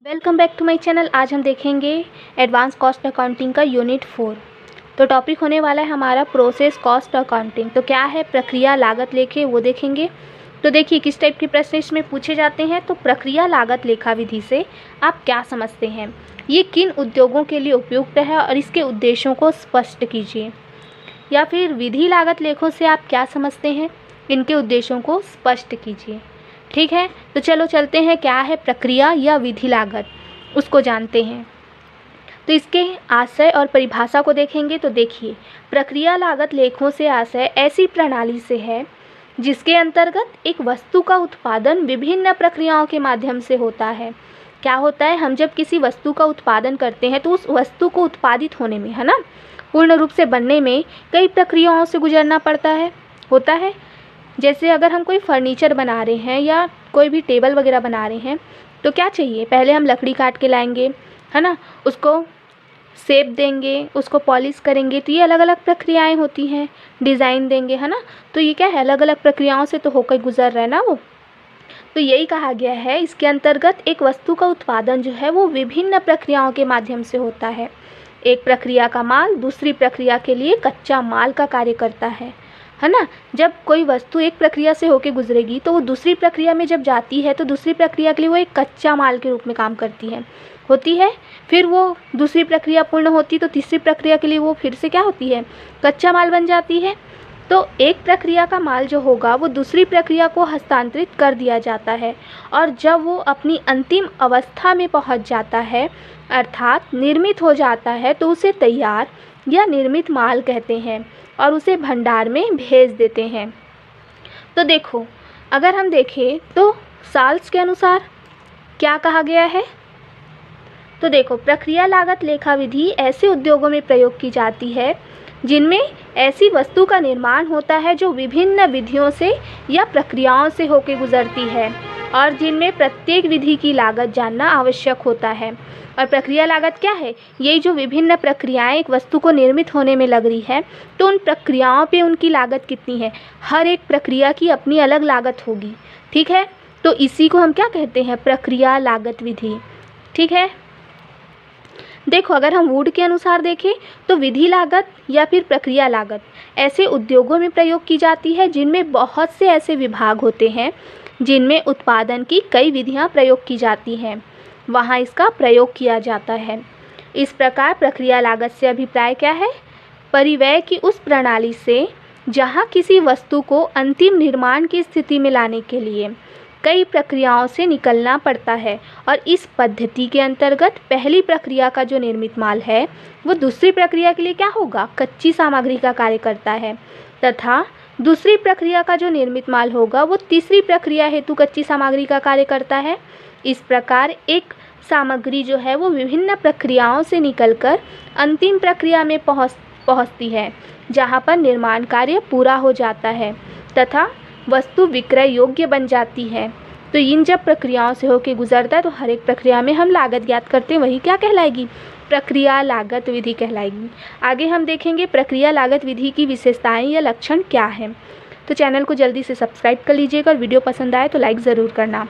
Welcome back to my channel. आज हम देखेंगे एडवांस कॉस्ट अकाउंटिंग का यूनिट 4। तो टॉपिक होने वाला है हमारा प्रोसेस कॉस्ट अकाउंटिंग। तो क्या है प्रक्रिया लागत लेखे, वो देखेंगे। तो देखिए किस टाइप के प्रश्न इसमें पूछे जाते हैं। तो प्रक्रिया लागत लेखा विधि से आप क्या समझते हैं, ये किन उद्योगों के लिए उपयुक्त है और इसके उद्देश्यों को स्पष्ट कीजिए। या फिर विधि लागत लेखों से आप क्या समझते हैं, इनके उद्देश्यों को स्पष्ट कीजिए। ठीक है, तो चलो चलते हैं क्या है प्रक्रिया या विधि लागत, उसको जानते हैं। तो इसके आशय और परिभाषा को देखेंगे। तो देखिए प्रक्रिया लागत लेखों से आशय ऐसी प्रणाली से है जिसके अंतर्गत एक वस्तु का उत्पादन विभिन्न प्रक्रियाओं के माध्यम से होता है। क्या होता है, हम जब किसी वस्तु का उत्पादन करते हैं तो उस वस्तु को उत्पादित होने में, है ना, पूर्ण रूप से बनने में कई प्रक्रियाओं से गुजरना पड़ता है, होता है। जैसे अगर हम कोई फर्नीचर बना रहे हैं या कोई भी टेबल वगैरह बना रहे हैं तो क्या चाहिए, पहले हम लकड़ी काट के लाएंगे, है ना, उसको शेप देंगे, उसको पॉलिश करेंगे, तो ये अलग अलग प्रक्रियाएं होती हैं। डिज़ाइन देंगे, है ना, तो ये क्या है, अलग अलग प्रक्रियाओं से तो होकर गुजर रहा है ना वो। तो यही कहा गया है, इसके अंतर्गत एक वस्तु का उत्पादन जो है वो विभिन्न प्रक्रियाओं के माध्यम से होता है। एक प्रक्रिया का माल दूसरी प्रक्रिया के लिए कच्चा माल का कार्य करता है ना। जब कोई वस्तु एक प्रक्रिया से होकर गुजरेगी तो वो दूसरी प्रक्रिया में जब जाती है तो दूसरी प्रक्रिया के लिए वो एक कच्चा माल के रूप में काम करती है, होती है। फिर वो दूसरी प्रक्रिया पूर्ण होती तो तीसरी प्रक्रिया के लिए वो फिर से क्या होती है, कच्चा माल बन जाती है। तो एक प्रक्रिया का माल जो होगा वो दूसरी प्रक्रिया को हस्तांतरित कर दिया जाता है और जब वो अपनी अंतिम अवस्था में पहुंच जाता है अर्थात निर्मित हो जाता है तो उसे तैयार या निर्मित माल कहते हैं और उसे भंडार में भेज देते हैं। तो देखो अगर हम देखें तो साल्स के अनुसार क्या कहा गया है। तो देखो प्रक्रिया लागत लेखा विधि ऐसे उद्योगों में प्रयोग की जाती है जिनमें ऐसी वस्तु का निर्माण होता है जो विभिन्न विधियों से या प्रक्रियाओं से होकर गुजरती है और जिनमें प्रत्येक विधि की लागत जानना आवश्यक होता है। और प्रक्रिया लागत क्या है, यही जो विभिन्न प्रक्रियाएं एक वस्तु को निर्मित होने में लग रही है तो उन प्रक्रियाओं पे उनकी लागत कितनी है, हर एक प्रक्रिया की अपनी अलग लागत होगी। ठीक है, तो इसी को हम क्या कहते हैं, प्रक्रिया लागत विधि। ठीक है, देखो अगर हम वुड के अनुसार देखें तो विधि लागत या फिर प्रक्रिया लागत ऐसे उद्योगों में प्रयोग की जाती है जिनमें बहुत से ऐसे विभाग होते हैं जिनमें उत्पादन की कई विधियां प्रयोग की जाती हैं, वहाँ इसका प्रयोग किया जाता है। इस प्रकार प्रक्रिया लागत से अभिप्राय क्या है, परिव्यय की उस प्रणाली से जहाँ किसी वस्तु को अंतिम निर्माण की स्थिति में लाने के लिए कई प्रक्रियाओं से निकलना पड़ता है और इस पद्धति के अंतर्गत पहली प्रक्रिया का जो निर्मित माल है वो दूसरी प्रक्रिया के लिए क्या होगा, कच्ची सामग्री का कार्य करता है तथा दूसरी प्रक्रिया का जो निर्मित माल होगा वो तीसरी प्रक्रिया हेतु कच्ची सामग्री का कार्य करता है। इस प्रकार एक सामग्री जो है वो विभिन्न प्रक्रियाओं से निकलकर अंतिम प्रक्रिया में पहुंचती है जहां पर निर्माण कार्य पूरा हो जाता है तथा वस्तु विक्रय योग्य बन जाती है। तो इन जब प्रक्रियाओं से होकर गुजरता है तो हर एक प्रक्रिया में हम लागत ज्ञात करते हैं, वही क्या कहलाएगी, प्रक्रिया लागत विधि कहलाएगी। आगे हम देखेंगे प्रक्रिया लागत विधि की विशेषताएं या लक्षण क्या हैं। तो चैनल को जल्दी से सब्सक्राइब कर लीजिएगा और वीडियो पसंद आए तो लाइक ज़रूर करना।